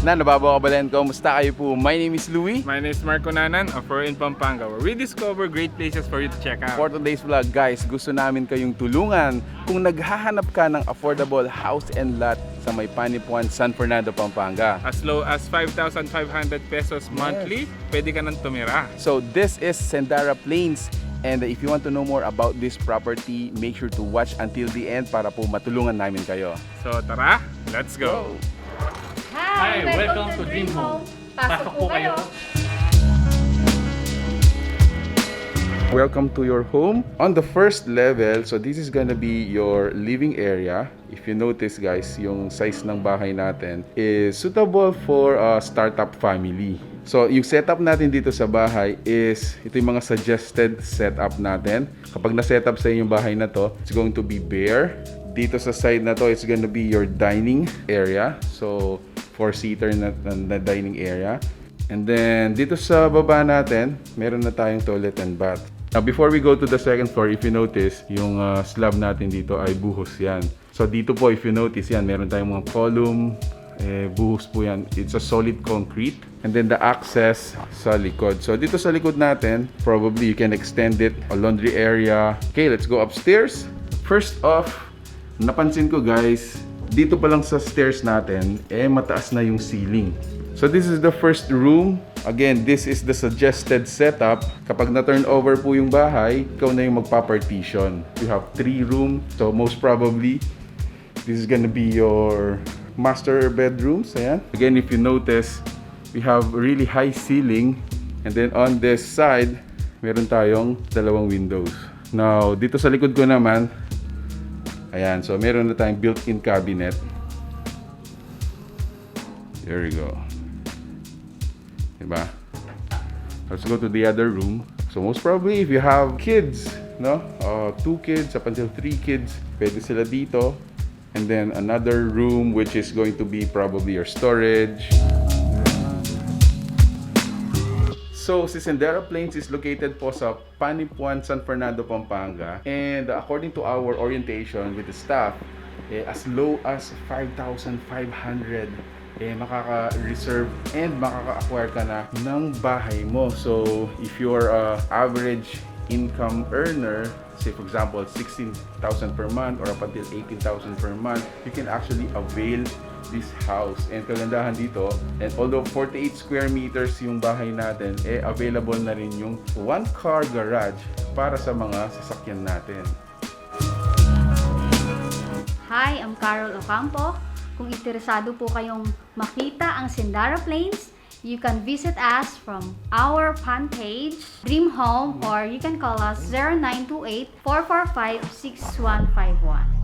na, nababakabalan ko. Musta kayo po? My name is Louie. My name is Marco Nanan of in Pampanga, where we discover great places for you to check out. For today's vlog, guys, gusto namin kayong tulungan kung naghahanap ka ng affordable house and lot sa may Panipuan, San Fernando, Pampanga. As low as 5,500 pesos monthly, pwede ka nang tumira. So this is SENDARA Plains. And if you want to know more about this property, make sure to watch until the end para po matulungan namin kayo. So tara, let's go! Hi! Welcome to Dream Home. Pasok po kayo. Welcome to your home. On the first level, so this is gonna be your living area. If you notice guys, yung size ng bahay natin is suitable for a startup family. So yung setup natin dito sa bahay is, ito yung mga suggested setup natin. Kapag na-setup sa inyong bahay na to, it's going to be bare. Dito sa side na to, it's gonna be your dining area. So 4-seater na dining area. And then dito sa baba natin, meron na tayong toilet and bath. Now before we go to the second floor, if you notice, yung slab natin dito ay buhos yan. So dito po, if you notice yan, meron tayong mga column, buhos po yan. It's a solid concrete. And then the access sa likod. So dito sa likod natin, probably you can extend it, a laundry area. Okay, let's go upstairs. First off, napansin ko guys, dito pa lang sa stairs natin, mataas na yung ceiling. So this is the first room. Again, this is the suggested setup. Kapag na-turn over po yung bahay, ikaw na yung magpa-partition. You have 3 rooms. So most probably, this is gonna be your master bedrooms. Ayan. Again, if you notice, we have really high ceiling. And then on this side, meron tayong 2 windows. Now, dito sa likod ko naman, ayan. So meron na tayong built-in cabinet. There we go. Diba? Let's go to the other room. So most probably if you have kids, no? 2 kids up until 3 kids, pwede sila dito. And then another room which is going to be probably your storage. So si SENDARA Plains is located po sa Panipuan, San Fernando, Pampanga. And according to our orientation with the staff, as low as 5,500 makaka-reserve and makaka-acquire ka na ng bahay mo. So if you're a average income earner, say for example 16,000 per month or up until 18,000 per month, you can actually avail this house. And kagandahan dito, and although 48 square meters yung bahay natin, available na rin yung 1-car garage para sa mga sasakyan natin. Hi, I'm Carol Ocampo. Kung interesado po kayong makita ang SENDARA Plains, you can visit us from our fan page, Dream Home, or you can call us 0928-445-6151.